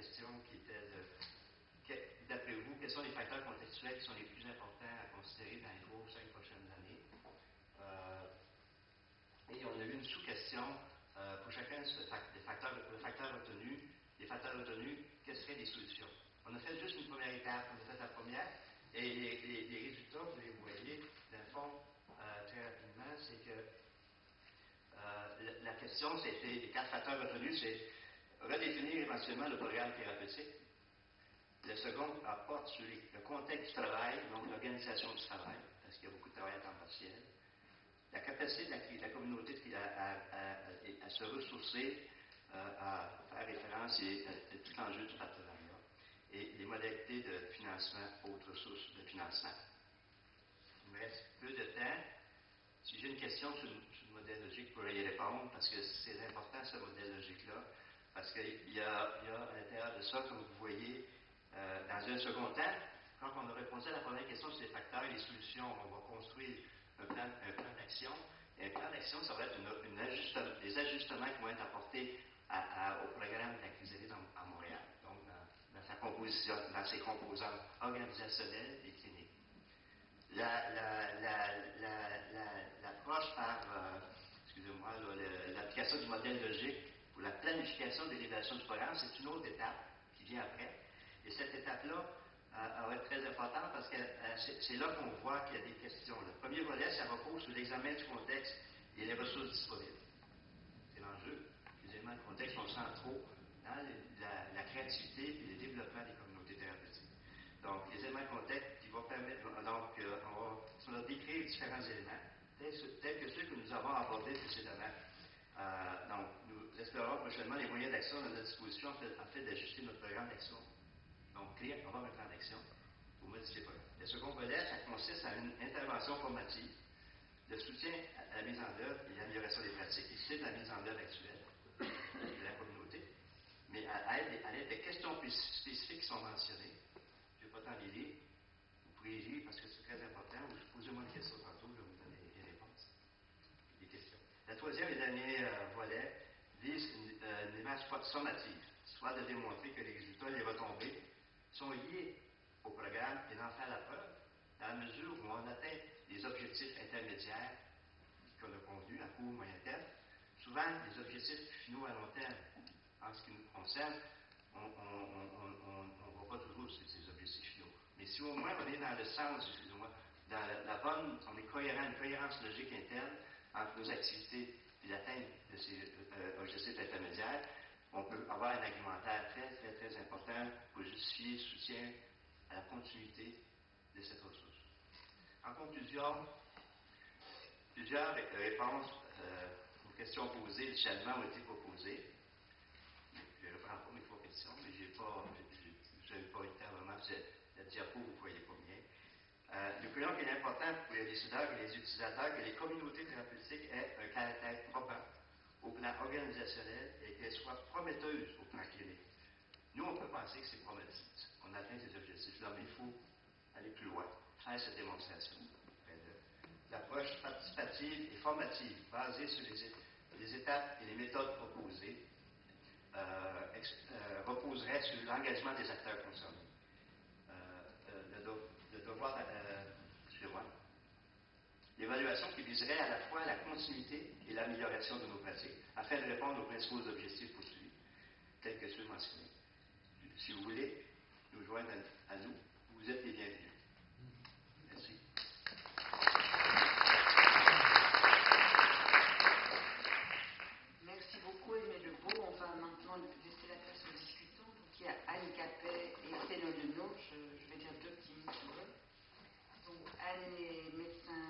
question qui était d'après vous, quels sont les facteurs contextuels qui sont les plus importants à considérer dans les 3 ou 5 prochaines années? Et on a eu une sous-question pour chacun des facteurs retenus, quelles seraient les solutions? On a fait juste une première étape, on a fait la première, et les résultats, vous les voyez, dans le fond, très rapidement, c'est que la question, c'était, les 4 facteurs retenus, c'est redéfinir éventuellement le programme thérapeutique. Le second porte sur le contexte du travail, donc l'organisation du travail, parce qu'il y a beaucoup de travail à temps partiel. La capacité de la communauté à se ressourcer, à faire référence à tout l'enjeu du partenariat et les modalités de financement, autres sources de financement. Il me reste peu de temps. Si j'ai une question sur le modèle logique, je pourrais y répondre parce que c'est important ce modèle logique-là, parce qu'il y a à l'intérieur de ça, comme vous voyez, dans un second temps, quand on a répondu à la première question sur les facteurs et les solutions, on va construire un plan d'action. Et un plan d'action, ça va être des ajustements qui vont être apportés au programme d'Accuséride à Montréal, donc dans sa composition, dans ses composantes organisationnelles et cliniques. L'approche par, l'application du modèle logique pour la planification de l'évaluation du programme, c'est une autre étape qui vient après. Et cette étape-là va être très importante parce que c'est là qu'on voit qu'il y a des questions. Le premier volet, ça repose sur l'examen du contexte et les ressources disponibles. C'est l'enjeu. Les éléments de contexte sont centraux dans la créativité et le développement des communautés thérapeutiques. Donc, les éléments de contexte qui vont permettre, on va décrire différents éléments, tels que ceux que nous avons abordés précédemment. Donc, nous explorerons prochainement les moyens d'action à notre disposition afin d'ajuster notre programme d'action. Donc, créer, avoir un plan d'action pour modifier le programme. Le second volet, ça consiste à une intervention formative, de soutien à la mise en œuvre et l'amélioration des pratiques issues de la mise en œuvre actuelle de la communauté, mais à l'aide des questions spécifiques qui sont mentionnées. Je ne vais pas tant les lire. Vous pouvez les lire parce que c'est très important. Posez-moi une question tantôt, je vais vous donner les réponses. Les questions. Le troisième et dernier volet vise une démarche sommative, soit de démontrer que les résultats et les retombées sont liés au programme et d'en faire la preuve, dans la mesure où on atteint les objectifs intermédiaires qu'on a convenus à court, moyen terme. Souvent, les objectifs finaux à long terme, en ce qui nous concerne, on ne va pas toujours sur ces objectifs finaux. Mais si au moins on est dans le sens, dans la bonne, on est cohérent, une cohérence logique interne entre nos activités et l'atteinte de ces objectifs intermédiaires, on peut avoir un argumentaire très, très, très important pour justifier le soutien à la continuité de cette ressource. En conclusion, plusieurs réponses aux questions posées initialement ont été proposées. Je ne reprends pas mes 3 questions, mais je n'avais pas eu le temps vraiment. La diapo, vous ne voyez pas bien. Nous croyons qu'il est important pour les décideurs et les utilisateurs que les communautés thérapeutiques aient un caractère probant au plan organisationnel et qu'elles soient prometteuses au plan clinique. Nous, on peut penser que c'est prometteuse. On atteint ces objectifs-là, mais il faut aller plus loin, faire cette démonstration. L'approche participative et formative, basée sur les étapes et les méthodes proposées, reposerait sur l'engagement des acteurs concernés. Le devoir, excusez-moi, l'évaluation qui viserait à la fois la continuité et l'amélioration de nos pratiques, afin de répondre aux principaux objectifs poursuivis, tels que ceux mentionnés. Si vous voulez nous joindre à nous, vous êtes les bienvenus. Merci. Merci beaucoup, Aimé Lebeau. On va maintenant laisser la place aux discutants. Donc, il y a Anne Capet et Céline Deneau. Je vais dire 2 petits mots sur eux. Donc, Anne est médecin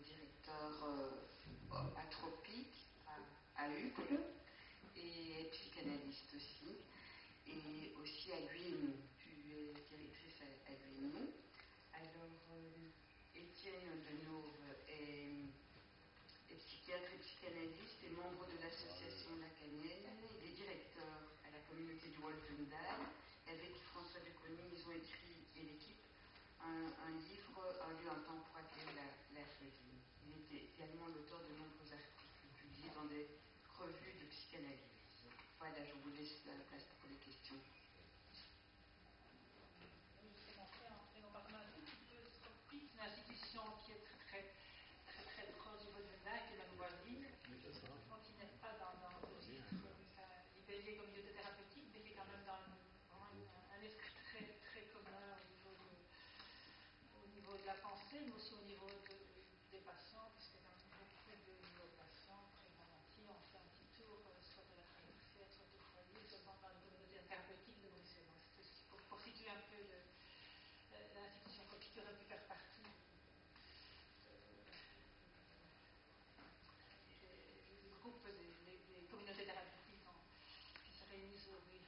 directeur atropique à UCLE et est psychanalyste aussi. Et aussi à l'UNO. Tu es directrice à l'UNO. Alors, Étienne Denauve est psychiatre et psychanalyste et membre de l'association lacanienne. Il est directeur à la communauté du Wolfendahl. Avec François Duconnet, ils ont écrit, et l'équipe, un livre, Un lieu, un temps pour accueillir la folie. Il était également l'auteur de nombreux articles publiés dans des revues de psychanalyse. Voilà, je vous laisse la place pour les questions. niveau de la pensée, mais aussi au niveau des patients, puisque dans beaucoup de nos patients, très volontiers, on fait un petit tour, soit de la traversière, soit au foyer, soit dans la communauté thérapeutique de Bruxelles. Donc, c'est aussi pour situer un peu l'institution qui aurait pu faire partie du groupe des communautés thérapeutiques qui se réunissent au RUI.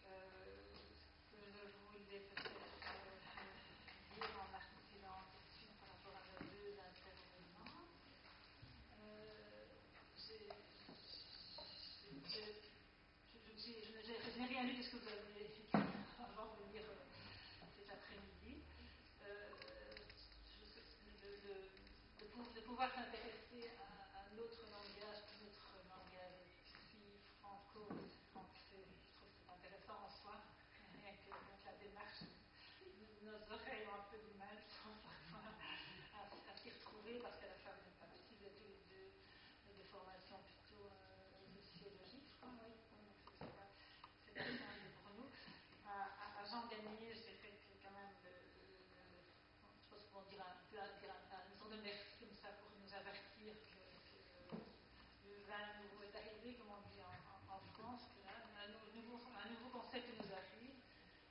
Ce que je voulais peut-être dire en articulant tout de suite par rapport à nos deux intervenants, je n'ai rien lu de ce que vous avez dit avant de venir cet après-midi. De pouvoir s'intéresser à un autre langage, notre langage si franco-français, je trouve que c'est intéressant en soi, rien que la démarche. Nos oreilles ont un peu du mal parfois à s'y retrouver parce qu'à la fin vous n'êtes pas possible de tous les deux des formations plutôt sociologiques, je crois, oui. Donc c'est pas simple pour nous. À Jean Gagné, je dirais que quand même je pense qu'on dira une sorte de merci comme ça pour nous avertir que le vin nouveau est arrivé, comme on dit en France, que là, un nouveau concept nous arrive.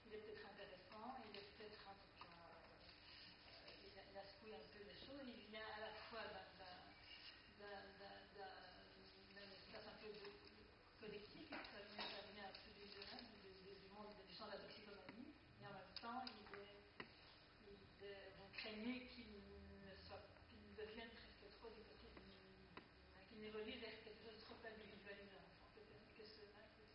Il est peut-être intéressant, il est peut-être en tout cas, il a secoué un peu les choses. Il vient à la fois d'un espace un peu collectif, ça vient un peu du monde du champ de la toxicomanie, mais en même temps, vous craignez qu'il devienne presque trop du côté qu'il évolue vers quelque chose de trop individualisant. Peut-être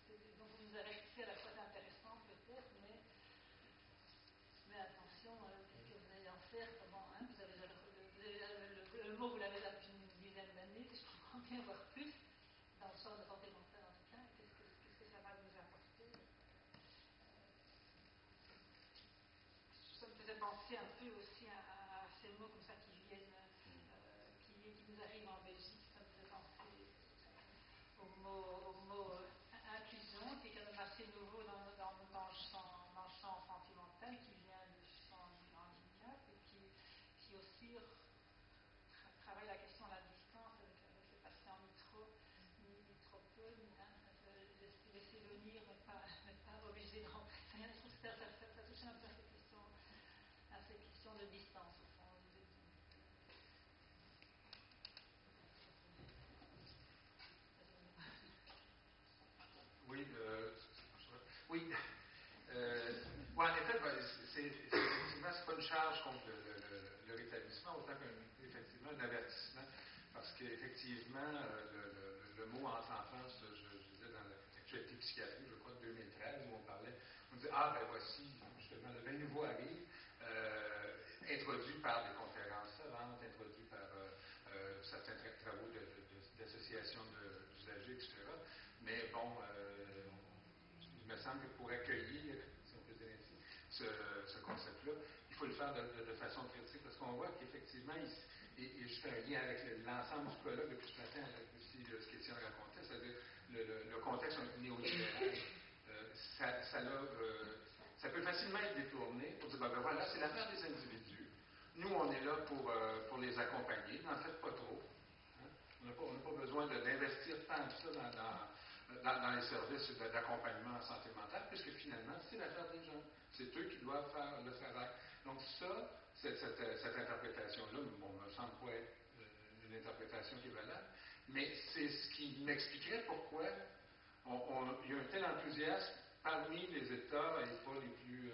que donc vous nous avertissez à la fois d'intéressant peut-être, mais attention, qu'est-ce que vous allez en faire, comment, vous avez le mot, vous l'avez là depuis une dizaine d'années, si je comprends bien, voire plus, dans le champ de santé mentale en tout cas, qu'est-ce que ça va nous apporter? Ça me faisait penser un peu aussi à ces mots comme ça qui nous arrivent en Belgique. Ça me faisait penser au mot inclusion, qui est quand même assez nouveau dans le champ sentimental, qui vient du champ handicap et qui aussi travaille la question de la distance avec les patients ni trop peu, laisser venir, mais pas obligé de rentrer. Je trouve que ça touche un peu à ces questions de distance, au fond. Oui, en effet, effectivement, c'est pas une charge contre le rétablissement, autant qu'effectivement un avertissement, parce qu'effectivement, le mot entre en France, je disais dans l'actualité psychiatrique, je crois de 2013, où on disait, voici, justement, le vin nouveau arrive, introduit par des conférences savantes, introduit par certains travaux d'associations d'usagers, etc. Mais bon, il me semble que pour accueillir, si on peut dire ainsi, ce concept-là, il faut le faire de façon critique, parce qu'on voit qu'effectivement, et je fais un lien avec l'ensemble du colloque depuis ce matin, avec aussi ce qu'Étienne racontait, c'est-à-dire le contexte néolibéral. Ça peut facilement être détourné pour dire, voilà, c'est l'affaire des individus. Nous, on est là pour les accompagner, n'en faites pas trop. Hein? On n'a pas besoin d'investir tant que ça dans les services d'accompagnement en santé mentale, puisque finalement, c'est l'affaire des gens. C'est eux qui doivent faire le travail. Donc ça, cette interprétation-là, me semble pas être une interprétation qui est valable, mais c'est ce qui m'expliquerait pourquoi il y a un tel enthousiasme parmi les États, et pas les plus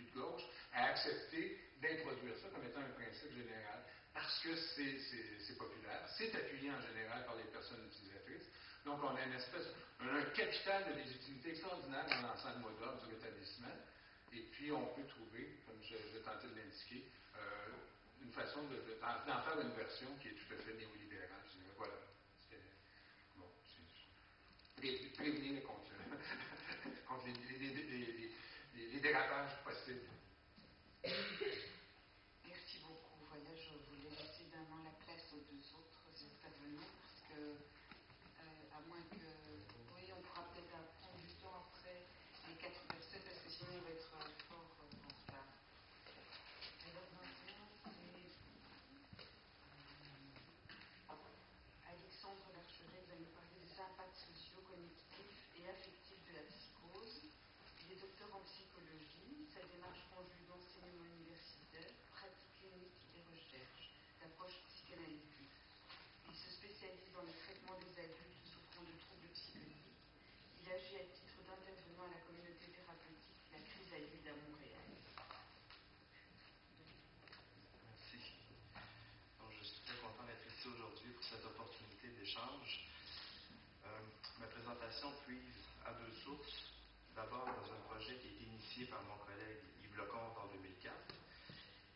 de gauche, à accepter d'introduire ça comme étant un principe général. Parce que c'est populaire, c'est appuyé en général par les personnes utilisatrices. Donc, on a un capital de légitimité extraordinaire dans l'ensemble mot d'ordre du rétablissement. Et puis, on peut trouver, comme je tentais de l'indiquer, une façon d'en faire une version qui est tout à fait néolibérale. Je dirais, voilà. Prévenir contre les dérapages possibles. Merci beaucoup. Voilà, je voulais laisser vraiment la place aux deux autres intervenants parce que, à moins que. Oui, on pourra peut-être prendre du temps après les 4 personnes parce que sinon on va être fort en retard. Alors, d'approche psychanalytique. Il se spécialise dans le traitement des adultes souffrant de troubles psychotiques. Il agit à titre d'intervenant à la communauté thérapeutique La Chrysalide à Montréal. Merci. Donc, je suis très content d'être ici aujourd'hui pour cette opportunité d'échange. Ma présentation puise à deux sources. D'abord, dans un projet qui a été initié par mon collègue Yves Lecomte en 2004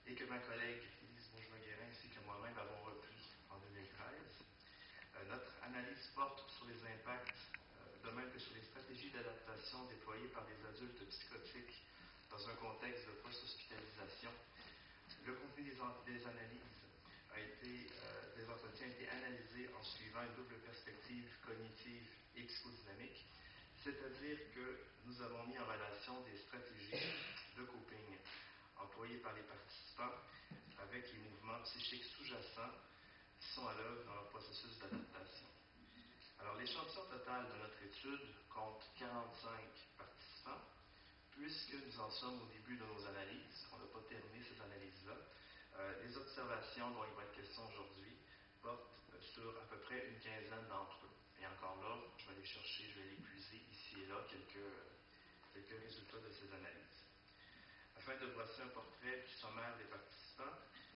et que ma collègue Lise Bourgeois-Guérin ainsi que moi-même avons repris en 2013. Notre analyse porte sur les impacts, de même que sur les stratégies d'adaptation déployées par des adultes psychotiques dans un contexte de post-hospitalisation. Le contenu des analyses des entretiens a été analysé en suivant une double perspective cognitive et psychodynamique, c'est-à-dire que nous avons mis en relation des stratégies de coping employées par les participants avec les mouvements psychiques sous-jacents qui sont à l'œuvre dans leur processus d'adaptation. Alors, l'échantillon total de notre étude compte 45 participants, puisque nous en sommes au début de nos analyses. On n'a pas terminé cette analyse-là. Les observations dont il va être question aujourd'hui portent sur à peu près une quinzaine d'entre eux. Et encore là, je vais aller puiser ici et là quelques résultats de ces analyses. Afin de brosser un portrait